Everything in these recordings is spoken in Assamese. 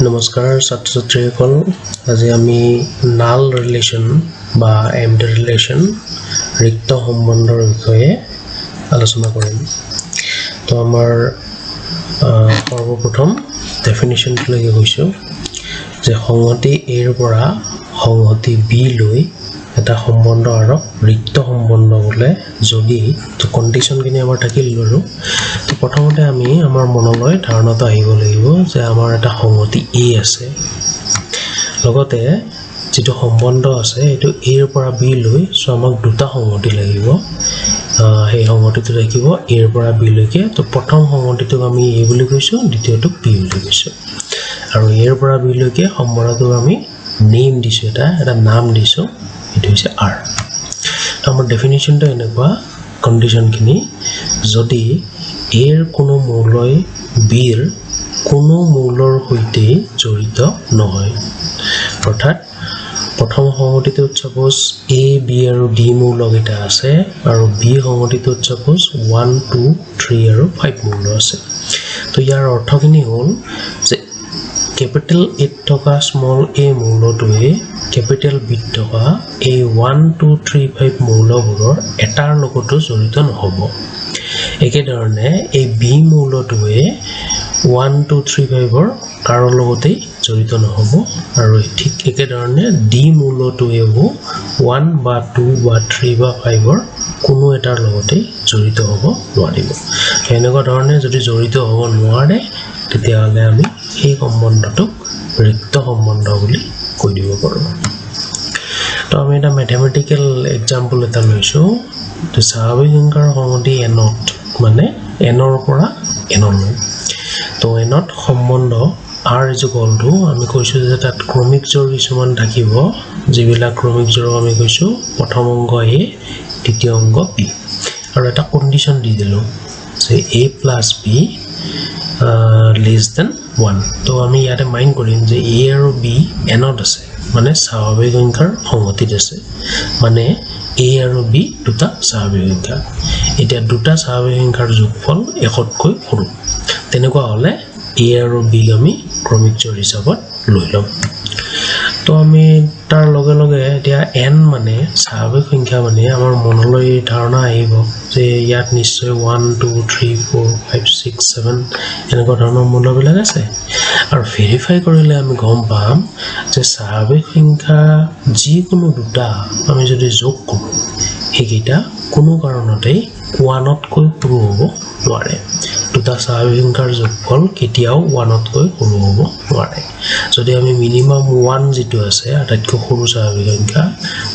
নমস্কাৰ ছাত্ৰ-ছাত্ৰীসকল আজি আমি নাল ৰিলেশন বা এম্পটি ৰিলেশন ৰিক্ত সম্বন্ধৰ বিষয়ে আলোচনা কৰিম তো আমাৰ সৰ্বপ্ৰথম ডেফিনিশন লৈকে গৈছো যে সংহতি a ৰ পৰা সংহতি b লৈ এটা সম্বন্ধ আৰু ৰিক্ত সম্বন্ধ বলে যদি তো কন্ডিশন কিনে আমাৰ থাকিল আৰু তো প্ৰথমতে আমি আমাৰ মনলৈ ধাৰণাটো আহিব লাগিব যে আমাৰ এটা সংহতি a আছে লগতে যেটো সম্বন্ধ আছে এটো a ৰ পৰা b লৈ সো আমাক দুটা সংহতি লাগিব সেই সংহতিটো ৰাখিব a ৰ পৰা b লৈকে তো প্ৰথম সংহতিটো আমি a বুলি কৈছো দ্বিতীয়টো b বুলি কৈছো আৰু a ৰ পৰা b লৈকে সম্বন্ধটো আমি নেম দিছো এটা নাম দিছো এটো হৈছে r আমাৰ ডেফিনিশনটো এনেকুৱা কন্ডিশন কিনি যদি a ৰ কোনো মূলয় b ৰ কোনো মূলৰ সৈতে জড়িত নহয় অৰ্থাৎ প্ৰথম সংহতিটোত সাপোজ a b আৰু d মূলক এটা আছে আৰু b সংহতিটোত সাপোজ 1 2 3 আৰু 5 মূল আছে তো ইয়াৰ অৰ্থখিনি হ'ল যে capital A থকা small a মূলটোৱে capital B থকা a 1 2 3 5 মূলবোৰৰ এটাৰ লগতো জড়িত নহব একেধৰণে এই b মূলটোৱে 1 2 3 5 ৰ কাৰো লগতে জড়িত নহব আৰু ঠিক একেধৰণে d মূলটোৱেও 1 বা 2 বা 3 বা 5 ৰ কোনো এটাৰ লগতে জড়িত হ'ব নোৱাৰিব এনেকুৱা ধৰণে যদি জড়িত হ'ব নোৱাৰে তেতিয়াহলে আমি এই সম্বন্ধটোক ৰিক্ত সম্বন্ধ বুলি কৈ দিব পাৰো তো আমি এটা ম্যাথমেটিক্যাল এক্সাম্পল এটা লৈছো তো স্বাভাৱিক সংখ্যাৰ সংহতি n মানে n ৰ পৰা n লৈ তো n ত সম্বন্ধ r is equal to আমি কৈছো যে তাত ক্ৰমিক জোৰ কিছুমান থাকিব যিবিলাক ক্ৰমিক জোৰ আমি কৈছো প্ৰথম অংক a দ্বিতীয় অংক b আৰু এটা কন্ডিশন দি দিলো যে a plus b less than 1 তো আমি ইয়াতে মাইন্ড কৰিম যে a আৰু b n ত আছে মানে স্বাভাৱিক সংখ্যাৰ সংহতিত আছে মানে a আৰু b দুটা স্বাভাৱিক সংখ্যা এটা দুটা স্বাভাৱিক সংখ্যাৰ যোগফল একতকৈ সৰু তেনেকুৱা হলে a আৰু b আমি ক্ৰমিক জোৰ হিচাপত লৈ লম তো আমি তাৰ লগে লগে এতিয়া n মানে স্বাভাৱিক সংখ্যা মানে আমাৰ মনলৈ ধাৰণা আহিব যে ইয়াত নিশ্চয় 1 2 3 4 5 6 7 এনেকুৱা ধৰণৰ মূলবিলাক আছে আৰু ভেৰিফাই কৰিলে আমি গম পাম যে স্বাভাৱিক সংখ্যা যিকোনো দুটা আমি যদি যোগ কৰো হেকিটা কোনো কাৰণতে 1 তকৈ সৰু হ'ব নোৱাৰে দুটা স্বাভাৱিক সংখ্যাৰ যোগফল কেতিয়াও 1 তকৈ সৰু হ'ব নোৱাৰে যদি আমি মিনিমাম 1 যেটো আছে আটাইতকৈ সৰু স্বাভাৱিক সংখ্যা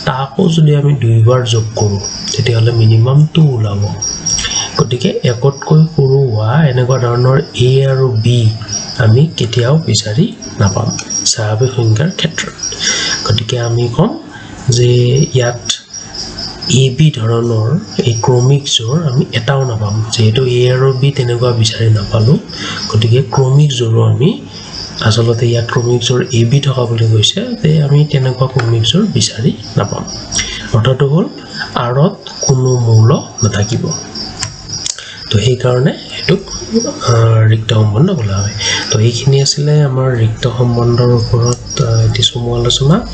তাকো যদি আমি দুইবাৰ যোগ কৰো তেতিয়াহলে মিনিমাম 2 ওলাব গতিকে একতকৈ সৰু হোৱা এনেকুৱা ধৰণৰ a আৰু b আমি কেতিয়াও বিচাৰি নাপাম স্বাভাৱিক সংখ্যাৰ ক্ষেত্ৰত গতিকে আমি কম যে ইয়াত ab ধৰণৰ এই ক্ৰমিক জোৰ আমি এটাও নাপাম যেহেতু a আৰু b তেনেকুৱা বিচাৰি নাপালো গতিকে ক্ৰমিক জোৰ আমি আসলতে ইয়াত ক্ৰমিক জোৰ ab থকা বুলি কৈছে যে আমি তেনেকুৱা ক্ৰমিক জোৰ বিচাৰি নাপাম অৰ্থটো হ'ল r ত কোনো মূল নাথাকিব তো এই কাৰণে এটুক ৰিক্ত সম্বন্ধ বলা হয় তো এইখিনি আছিল আমাৰ ৰিক্ত সম্বন্ধৰ ওপৰত এটি সময় আলোচনা